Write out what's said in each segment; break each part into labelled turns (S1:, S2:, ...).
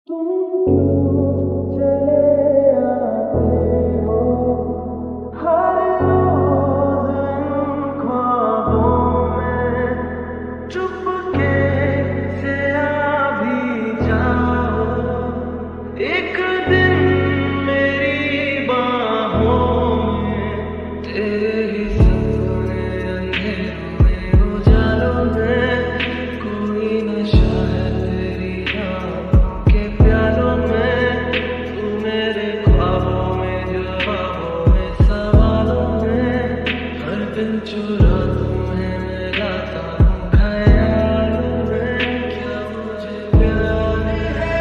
S1: तुम क्यों चले आते हो हर रोज इन ख्वाबों में। चुपके से आ भी जाओ एक दिन मेरी बाहों में। तेरे ही सपने अंधेरों में उजालों में। कोई नशा है तेरी आँखों के प्यालों में। तू मेरे ख्वाबों में जवाबों में सवालों में। हर दिन चुरा तुम्हें मैं लाता हूँ ख्यालों में। क्या मुझे प्यार है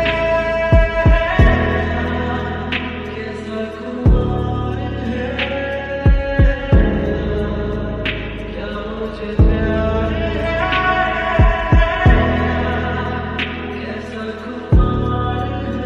S1: कैसा खुमार है। क्या मुझे प्यार है कैसा खुमार है।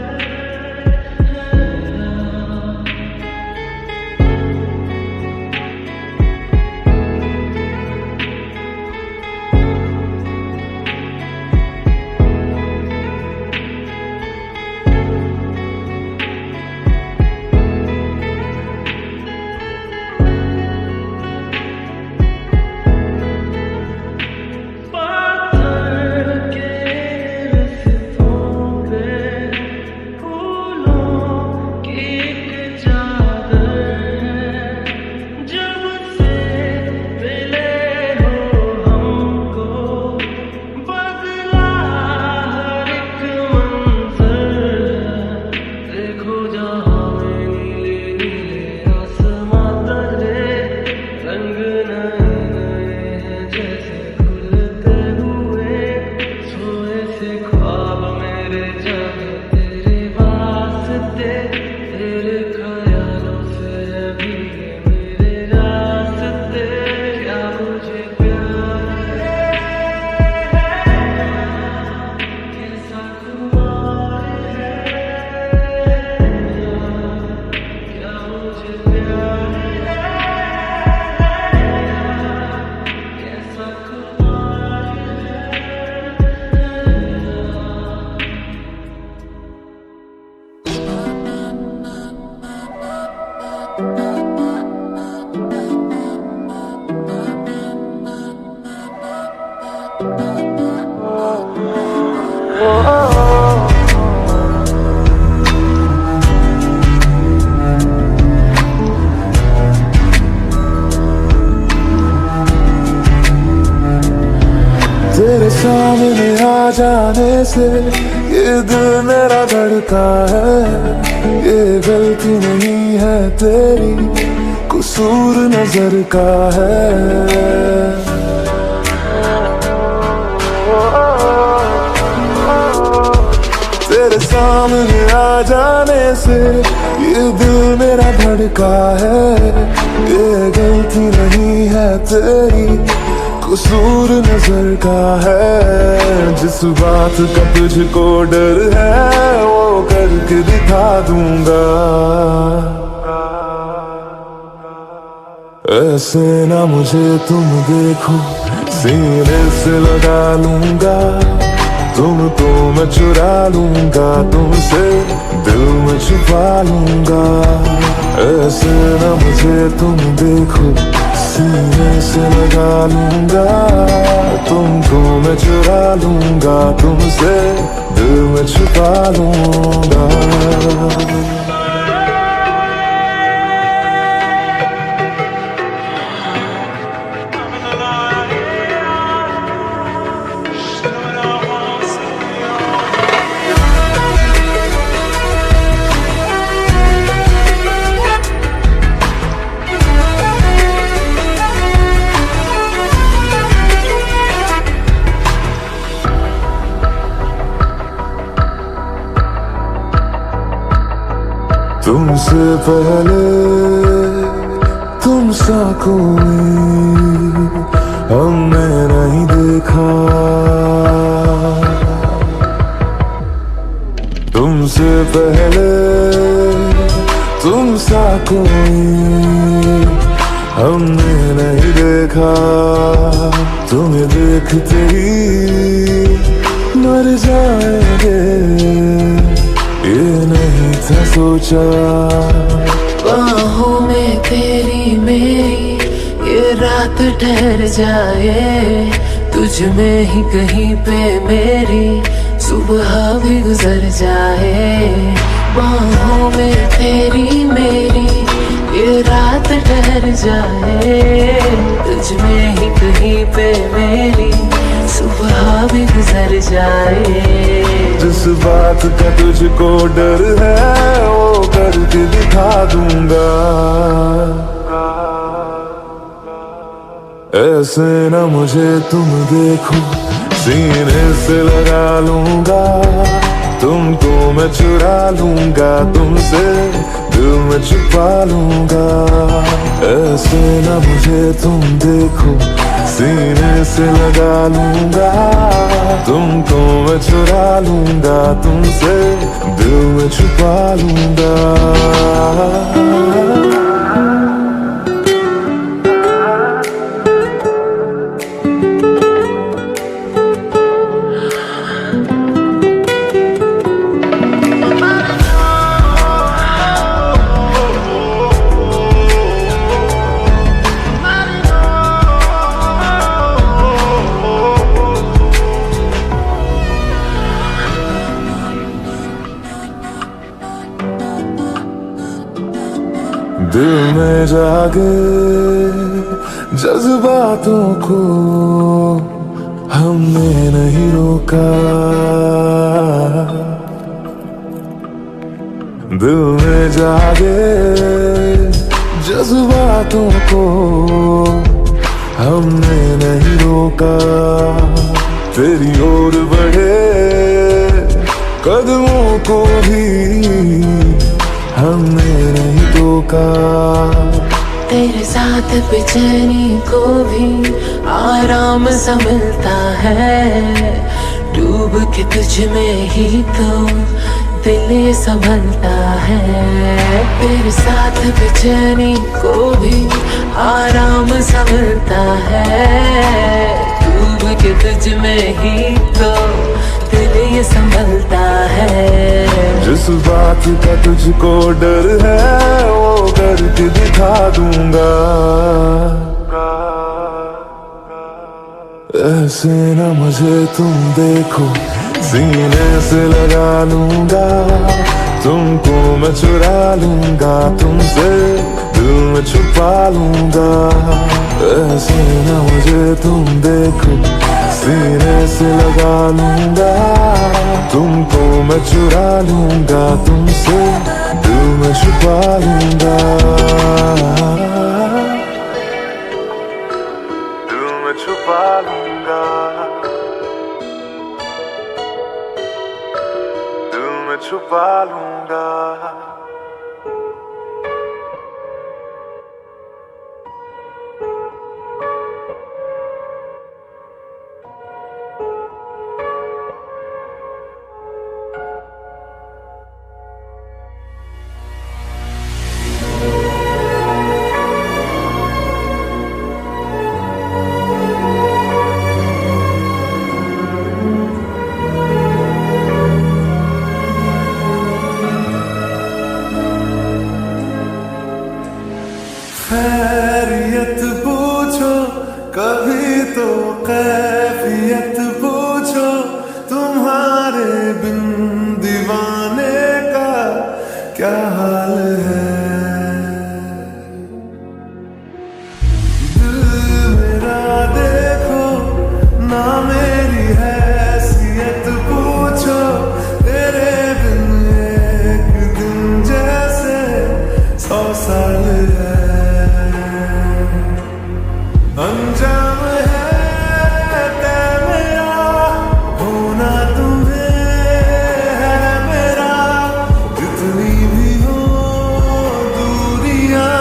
S1: पत्थर के रिश्तों पे फूलों की एक चादर है। जब से मिले हो हमको बदला हर एक मंजर है। देखो जहाँ में नीले नीले आसमां तले रंग नए नए हैं जैसे खुलते हुए। सोए से ख्वाब मेरे जागे तेरे वास्ते। तेरे ख्यालों से अभी ये मेरे रास्ते। क्या मुझे प्यार है कैसा खुमार है। क्या मुझे प्यार है कैसा खुमार है। तेरे सामने आ जाने से ये दिल मेरा धड़का है। ये गलती नहीं है तेरी कसूर नजर का है। तेरे सामने आ जाने से ये दिल मेरा धड़का है। ये गलती नहीं है तेरी कसूर नजर का है। जिस बात का तुझको डर है वो करके दिखा दूंगा। ऐसे ना मुझे तुम देखो सीने से लगा लूंगा। तुमको मैं चुरा लूंगा तुमसे दिल में छुपा लूंगा। ऐसे ना मुझे तुम देखो सीने से लगा लूंगा। तुमको मैं चुरा लूंगा तुमसे दिल में छुपा लूंगा। तुमसे पहले तुम सा कोई हमने नहीं देखा। तुमसे पहले तुम सा कोई हमने नहीं देखा। तुम्हें देखते ही मर जाएंगे था सोचा।
S2: बाहों में तेरी मेरी ये रात ठहर जाए, तुझ में ही कहीं पे मेरी सुबह भी गुजर जाए। बाहों में तेरी मेरी ये रात ठहर जाए, तुझ में ही कहीं पे मेरी सुबह भी गुजर जाए।
S1: जिस बात का तुझको डर है वो करके दिखा दूंगा। ऐसे न मुझे तुम देखो, सीने से लगा लूंगा। तुमको मैं चुरा लूंगा, तुमसे दिल में छुपा लूंगा। ऐसे न मुझे तुम देखो, सीने से लगा लूंगा। तुमको मैं चुरा लूंगा, तुमसे दिल में छुपा लूंगा। दिल में जागे जज्बातों को हमने नहीं रोका। दिल में जागे जज्बातों को हमने नहीं रोका। तेरी ओर बढ़े कदमों को भी हमने नहीं रोका।
S2: तेरे साथ बेचैनी को भी आराम सा मिलता है, डूब के तुझ में ही तो दिल ये संभलता है। तेरे साथ बेचैनी को भी आराम सा मिलता है, डूब के तुझ में ही तो दिल ये संभलता है।
S1: जिस बात का तुझको डर है वो करके दिखा दूंगा। ऐसे न मुझे तुम देखो, सीने से लगा लूंगा। तुमको मैं चुरा लूंगा, तुमसे दिल में छुपा लूंगा। ऐसे न मुझे तुम देखो, सीने से लगा लूंगा। तुमको मैं चुरा लूंगा, तुमसे दिल में छुपा लूंगा। दिल में छुपा लूंगा, दिल में छुपा लूंगा। खैरियत पूछो कभी तो कैफियत पूछो, तुम्हारे बिन दीवाने का क्या हाल है। दिल मेरा देखो ना मेरी हैसियत पूछो, तेरे बिन एक दिन जैसे 100 साल है। अंजाम है तय मेरा, होना तुम्हें है मेरा। जितनी भी हो दूरियां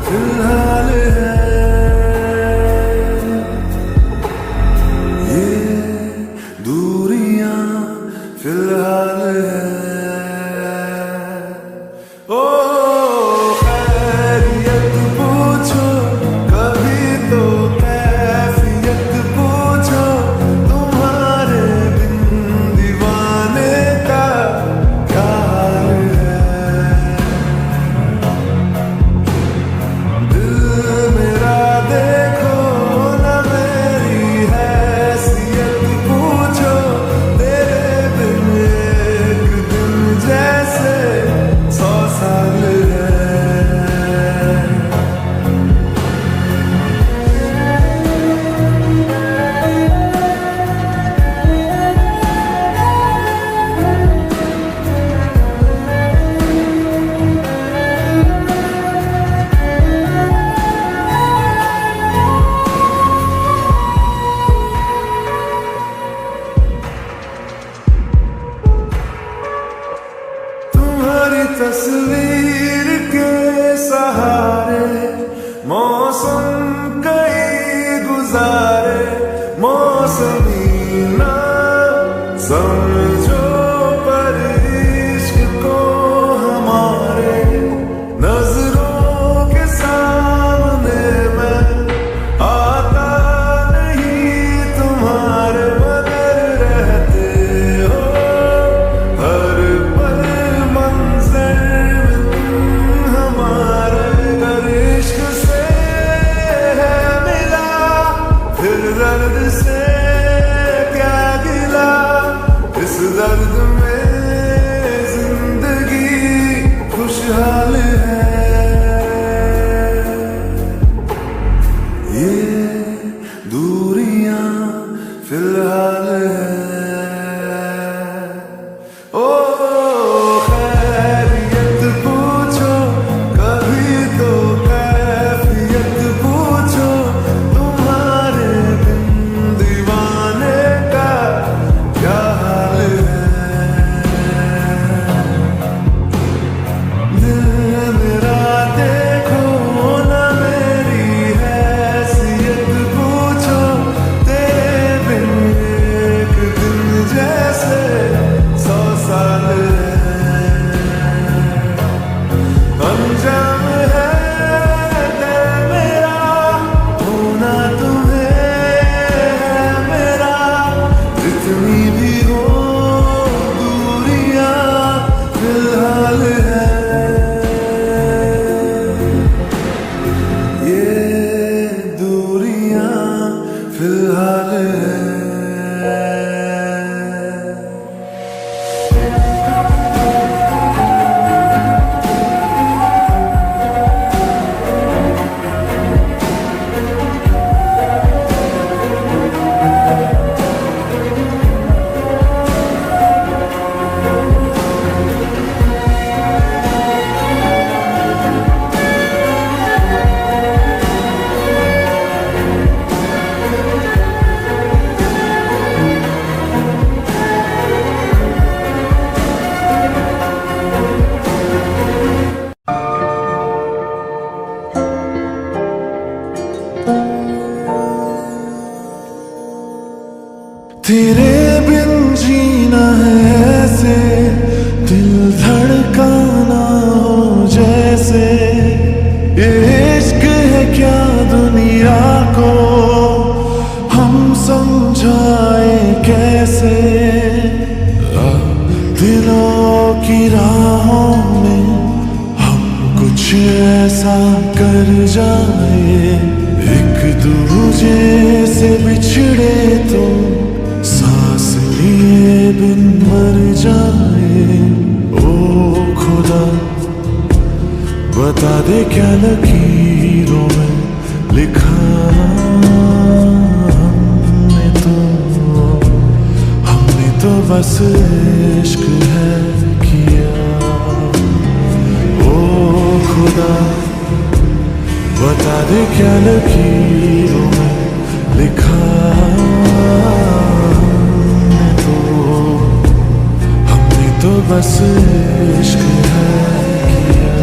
S1: फिलहाल है, ये दूरियां फिलहाल है। ओ खैरियत पूछो कभी तो कैफियत पूछो, तुम्हारे बिन दीवाने का क्या हाल है। तस्वीर के सहारे मौसम कई गुजारे, मौसमी ना समझो पर इश्क को हमारे, नजरों के सामने मैं आता नहीं तुम्हारे, मगर रहते हो हर पल मंज़र में तुम हमारे। अगर इश्क से है मिला फिर दर्द से क्या गिला, इस दर्द में जिंदगी खुशहाल है। ये दूरियां फिलहाल है। ओ खैरियत पूछो कभी तो कैफियत पूछो, तुम्हारे बिन दीवाने का क्या हाल है। दिल मेरा देखो ना मेरी हैसियत पूछो, तेरे बिन एक दिन जैसे 100 साल है। अंजाम है तय मेरा होना तुम्हें है मेरा, जितनी भी हो दूरियां फिलहाल है। ये दूरियां फिलहाल है। तेरे बिन जीना है ऐसे, दिल धड़काना हो जैसे, ये इश्क है क्या दुनिया को हम समझाए कैसे। दिलों की राहों में हम कुछ ऐसा कर जाए, एक दूजे से बिछड़े तो सांस लिए बिन मर जाए। ओ खुदा बता दे क्या लकीरों में लिखा हमने तो बस इश्क है किया। ओ खुदा बता दे क्या लकीरों में लिखा तो बस इश्क है किया।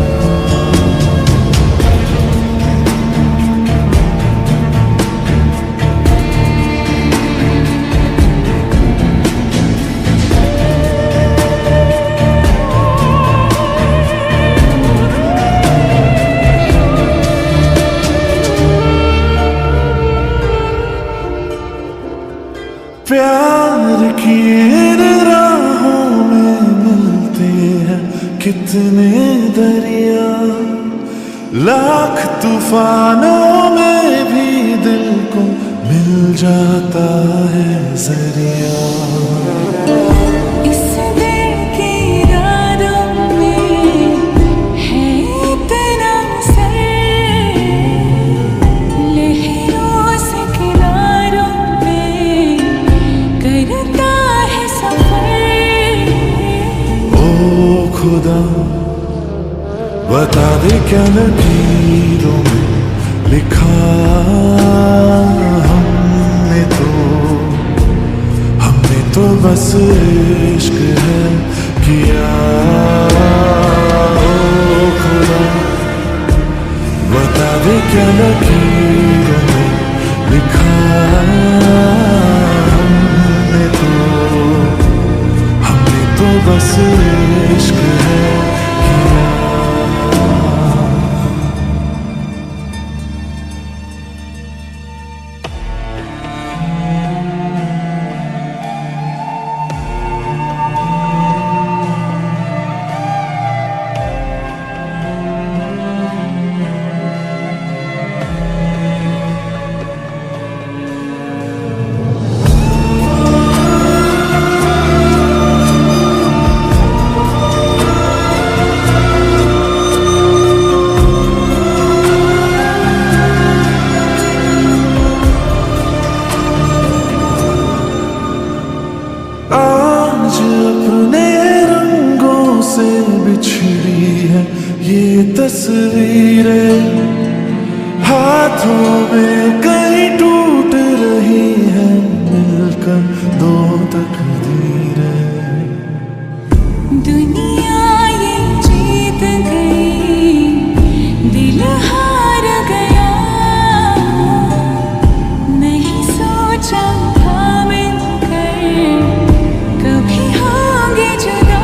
S1: प्यार की इन राहों में मिलते हैं कितने दरिया, लाख तूफानों में भी दिल को मिल जाता है जरिया।
S3: इस दिल की रातों में है इतना सर, लहरों से किनारों पे करता है सफर।
S1: ओ खुदा बता दे क्या लकीरों में लिखा हमने तो बस इश्क है किया। इश्क है किया। आज अपने रंगों से बिछड़ी है ये तस्वीरें, हाथों में कहीं टूट रही है मिलकर दो तकदीरें।
S3: दुनिया ये जीत गई, दिल हार गया, नहीं सोचा था मिलकर कभी होंगे जुदा।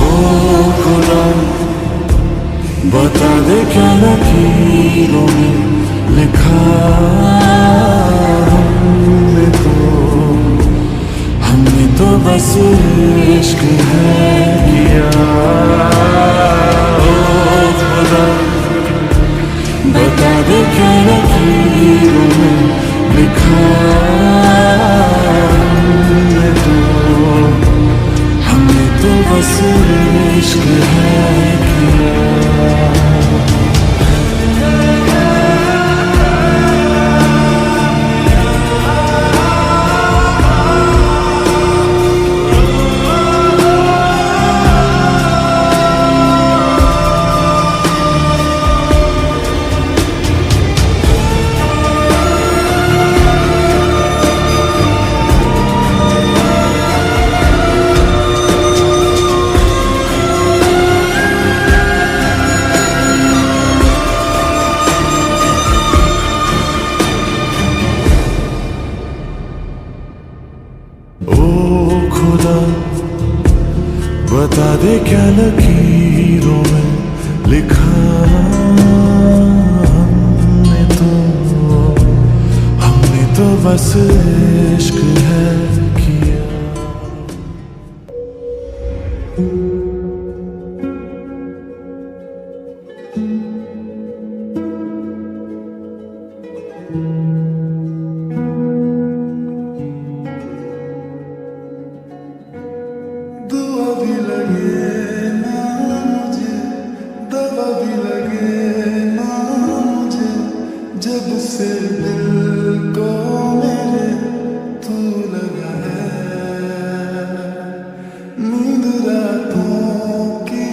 S1: ओ खुदा बता दे क्या लकीरों में लिखा हमने तो बस इश्क है किया। ओ खुदा बता दे क्या लकीरों में लिखा हमने तो बस इश्क है किया। ओ खुदा बता दे क्या लकीरों में लिखा हमने तो बस इश्क है किया। दुआ भी लगे ना मुझे, दवा भी लगे ना मुझे, जब से दिल को मेरे तू लगा है। नींद रातों की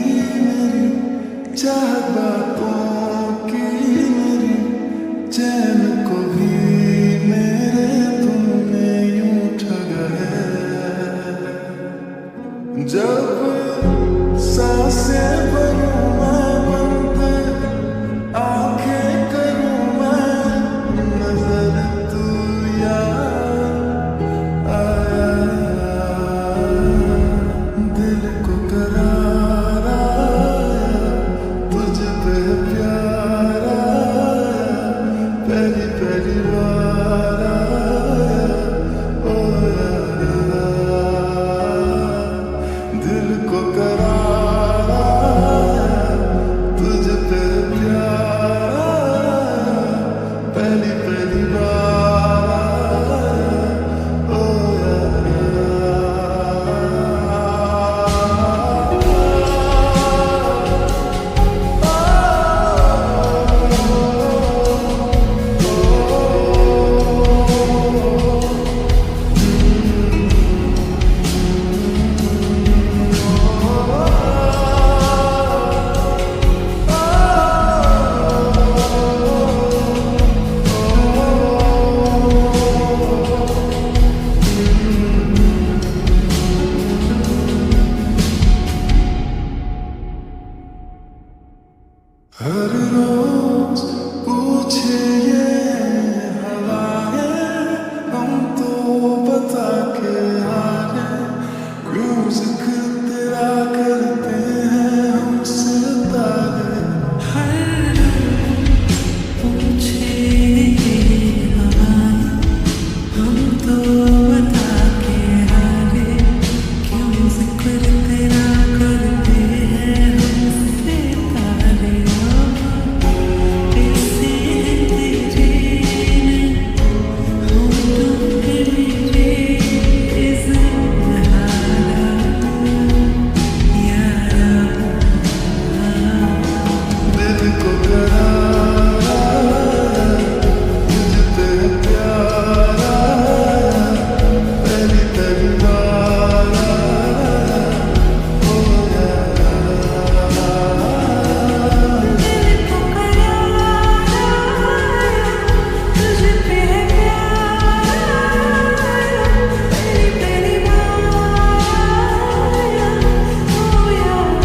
S1: मेरी, चाहत बातों की मेरी, चैन को भी मेरे तुमने यूं ठगा है। जब सांसें भरूं मैं बंद, आंखें करूं मैं नजर, तू याद आया। दिल को करार आया, तुझ पे प्यार आया, पहली पहली बार आया। ओ यार दिल को करार आया, तेरा करते हैं हमसे तारे।
S3: पूछे हम तो बता के हारे, क्यों जिक्र तेरा करते हैं हमसे तारे। ऐसे तेरे होठों पे मेरे इज़हारा यारा।
S1: दिल को करारा तुझसे प्यारा, पहली पहली बार हो
S3: दिल को करारा तुझ पे है प्यार, तेरी तेरी बात हो यारा।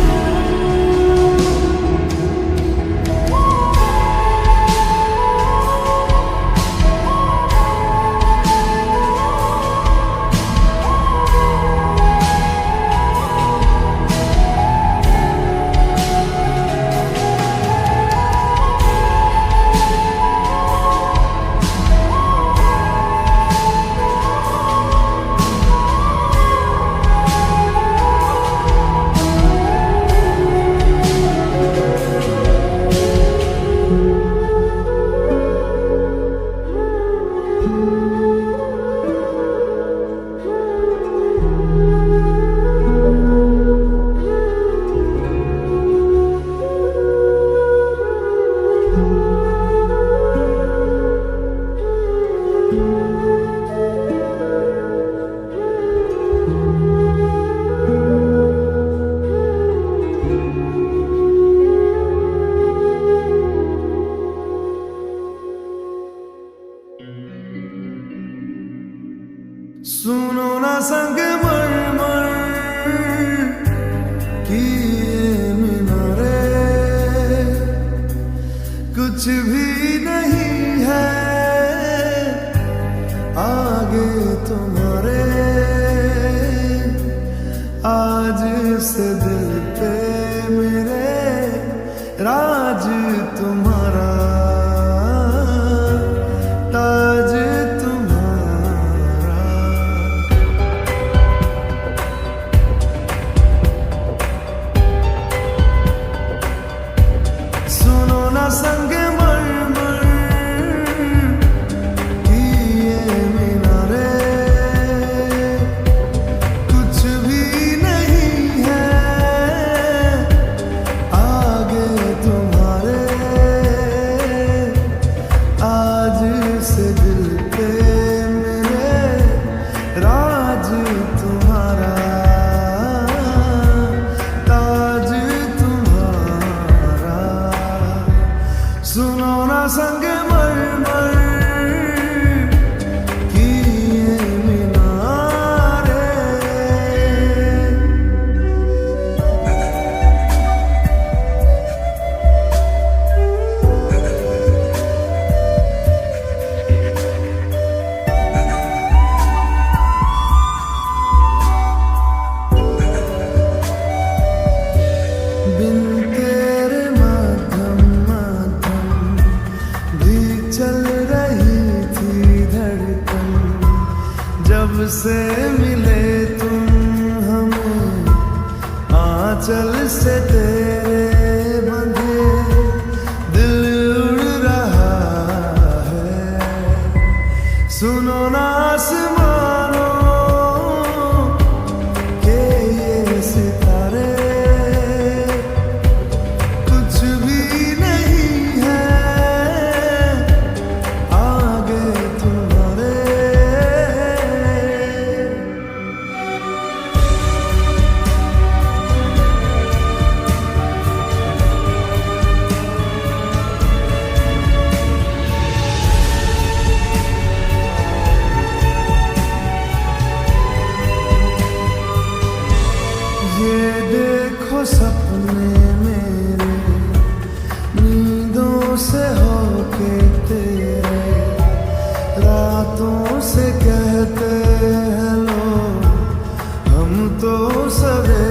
S1: सुनो ना संग मरमर की ये मीनारे, कुछ भी नहीं है आगे तुम्हारे। आज से दिल पे मेरे राज तुम्हारा, ताज तुम्हारा। सुनो ना संग मरमर की ये मीनारे, कुछ भी नहीं है आगे तुम्हारे। आज से दिल पे मेरे राज तुम्हारा, ताज तुम्हारा। सुनो ना संग मरमर की ये मीनारे। बिन तेरे माध्यम माध्यम भी चल रही थी धड़कन, जब से मिले तुम हमें आंचल से तेरे बंधे दिल उड़ रहा है। सुनो ना आसमानों के ये सितारे, कुछ भी नहीं है आगे तुम्हारे। ये देखो सपने मेरे नींदों से होके तेरे, रातों से कहते हैं लोग हम तो सवेरे।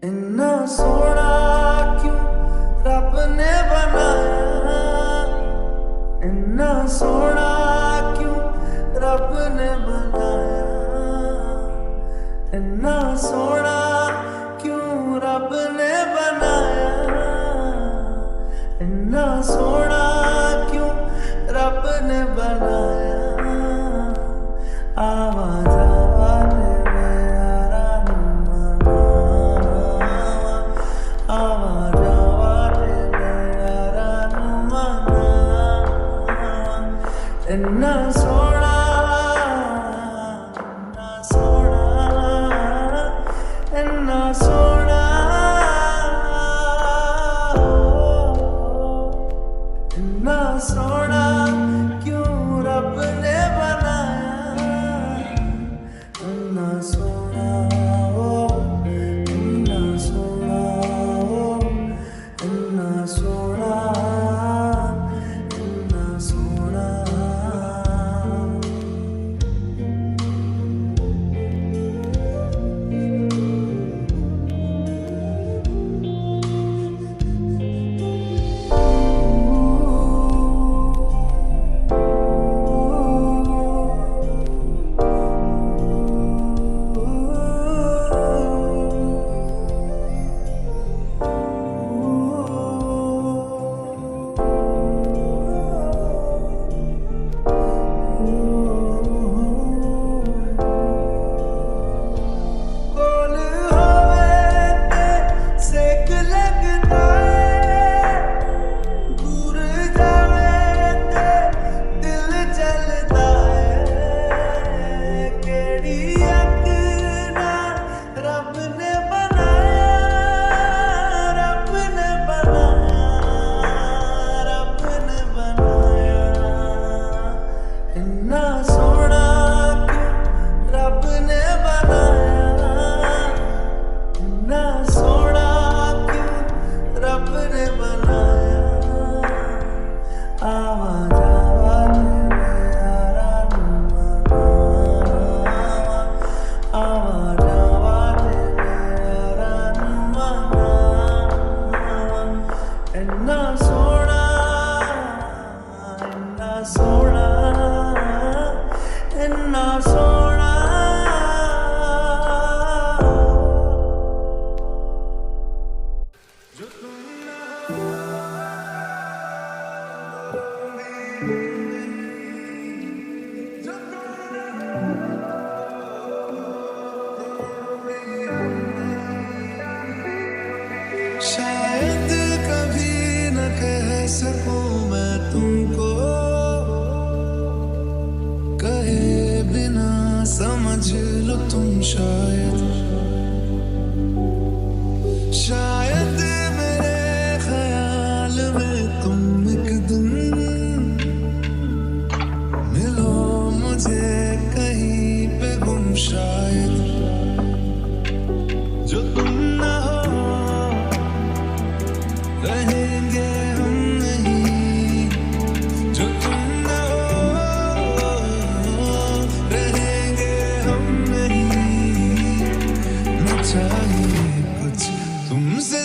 S4: इन्ना सोना क्यों रब ने बनाया, इन्ना सोना क्यों रब ने बनाया, इन्ना सोना क्यों रब ने बनाया, इन्ना सोना क्यों रब ने बनाया। आवाज आवाज में यारा आवाज आवाज में यारा इन्ना सोना इन्ना सोना इन्ना सोना क्यों रब ने बनाया, इन्ना सोना इन्ना सोना इन्ना सोना इन्ना सोना। इन्ना सोना क्यों रब ने बनाया, इन्ना सोना क्यों रब ने बनाया। आवाज आवाज में यारा आवाज आवाज में यारा इन्ना सोना इन्ना सोना इन्ना सोना। शायद कभी न कह सकूं मैं तुमको, कहे बिना समझ लो तुम शायद, शायद मेरे ख्याल में तुम एक दिन मिलो मुझे कहीं पे गुम शायद। जो तुम ना हो रहेंगे हम नहीं, जो तुम ना हो रहेंगे हम नहीं। न चाहिए कुछ तुमसे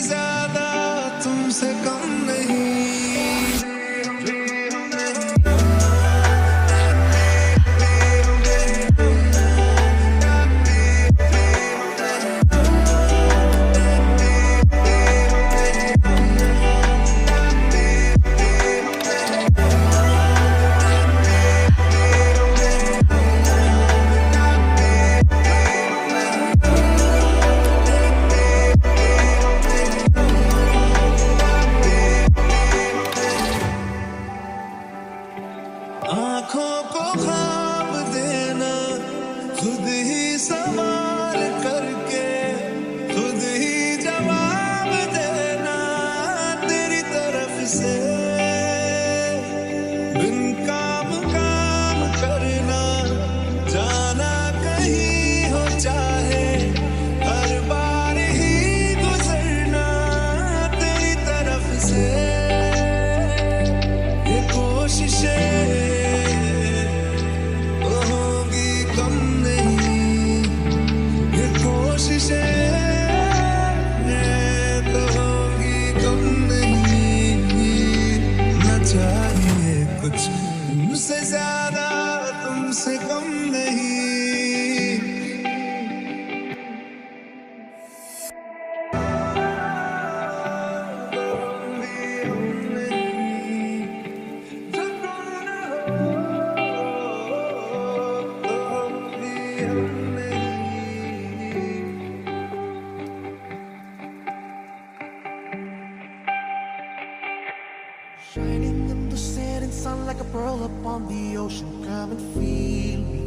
S5: Shining in the setting sun like a pearl upon the ocean. Come and feel me,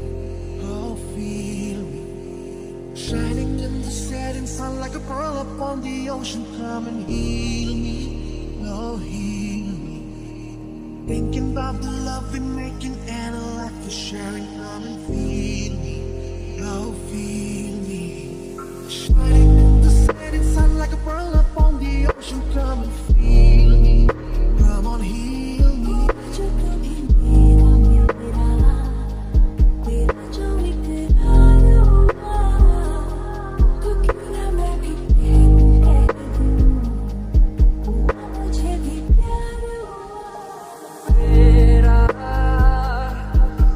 S5: oh feel me. Shining in the setting sun like a pearl upon the ocean. Come and heal me, oh heal me. Thinking about the love we're making and a life we're sharing. Come and feel me, oh feel me. Shining in the setting sun like a pearl upon the ocean. Come and feel me, come on heal me.
S3: जो कभी मेरा मेरा तेरा जो इकरार हुआ तो क्यों ना मैं भी कह दूं हुआ मुझे भी प्यार हुआ
S2: तेरा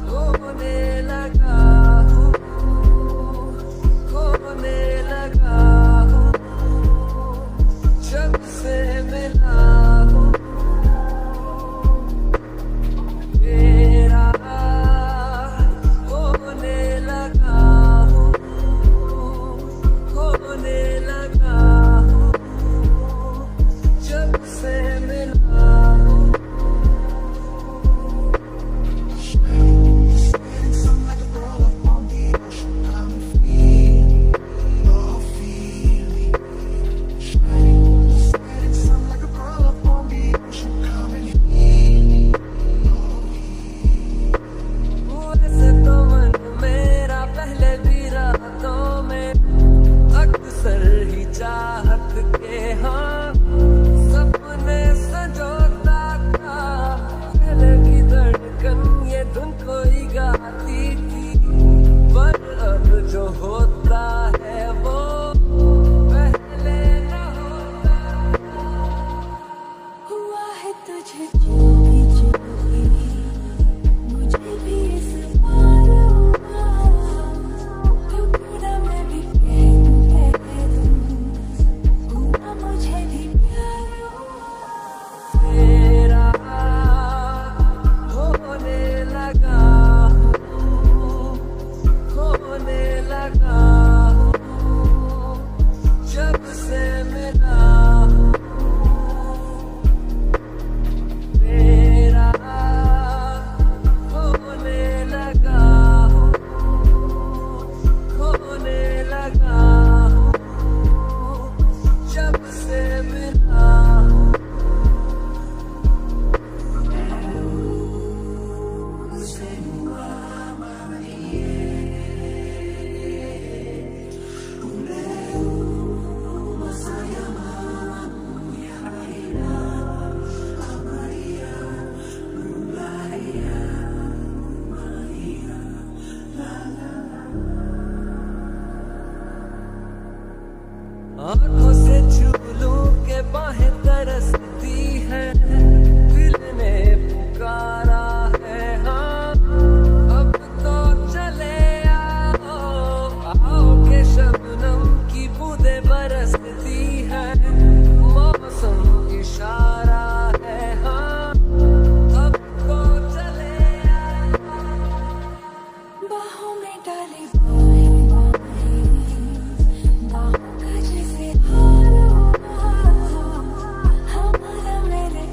S2: होने लगा हूँ, खोने लगा हूँ, जब से मिला हूँ। तेरा होने लगा हूँ, खोने लगा हूँ, जब से मिला हूँ।
S5: Setting sun like a pearl upon the ocean. Come and feel me, oh feel me. Shining in the setting sun like a pearl upon the ocean. Come and heal me, oh
S2: वैसे तो मन मेरा पहले भी रातों में अक्सर ही चाहत के हाँ सपने संजोता था। पहले की धड़कन ये धुन कोई गाती थी, पर अब जो होता है वो पहले न होता।
S3: हुआ है तुझे जो भी मुझे भी इस बार हुआ तो क्यों ना मैं भी कह दूं हुआ मुझे भी प्यार हुआ
S2: तेरा होने लगा हूँ, खोने लगा हूँ, जब से मिला हूँ। तेरा होने लगा हूँ, खोने लगा हूँ, जब से मिला हूँ। आँखों से छू लूं के बाहें तरसती है, दिल ने पुकारा है हाँ अब तो चले आओ। आओ के शबनम की बूंदें बरसती है, मौसम इशारा है हाँ अब तो चले आओ।
S3: बाहों में डाले बाहें बाहों का जैसे हार हुआ हमारा मेरे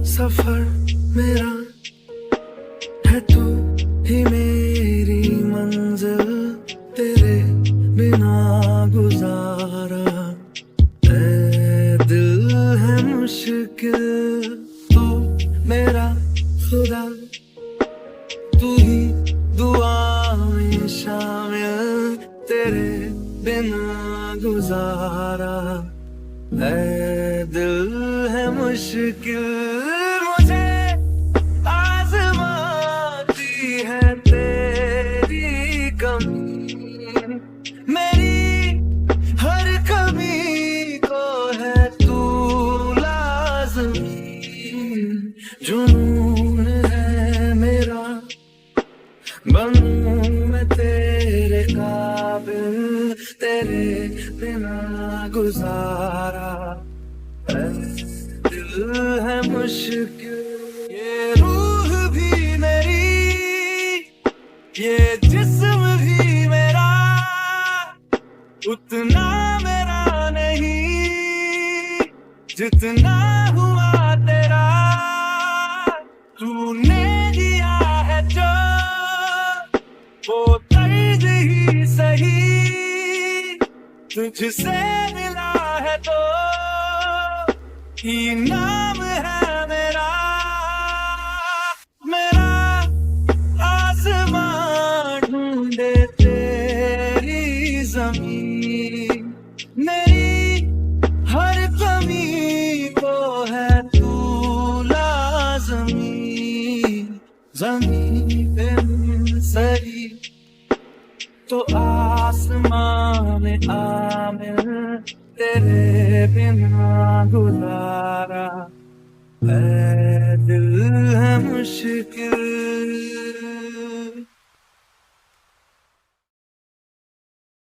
S4: सफर मेरा है तू ही मेरी मंजिल, तेरे बिना गुजारा ऐ दिल है मुश्किल। तू मेरा खुदा, तू ही दुआ में शामिल, तेरे बिना गुजारा ऐ दिल है मुश्किल। मुझे आज़माती है तेरी कमी, मेरी हर कमी को है तू लाज़मी। जुनून है मेरा, बनूं मैं तेरे काबिल, तेरे बिना गुजारा ऐ दिल है मुश्किल। ये रूह भी मेरी, ये जिस्म भी मेरा, उतना मेरा नहीं जितना हुआ तेरा। तूने दिया है जो वो तर्ज ही सही, तुझसे मिला है तो इनाम है मेरा। मेरा आसमां ढूंढे तेरी जमीन, मेरी हर कमी को है तू लाज़मी। जमीन पे सही तो आसमां में आमिल, तेरे बिना गुजारा ऐ दिल है मुश्किल।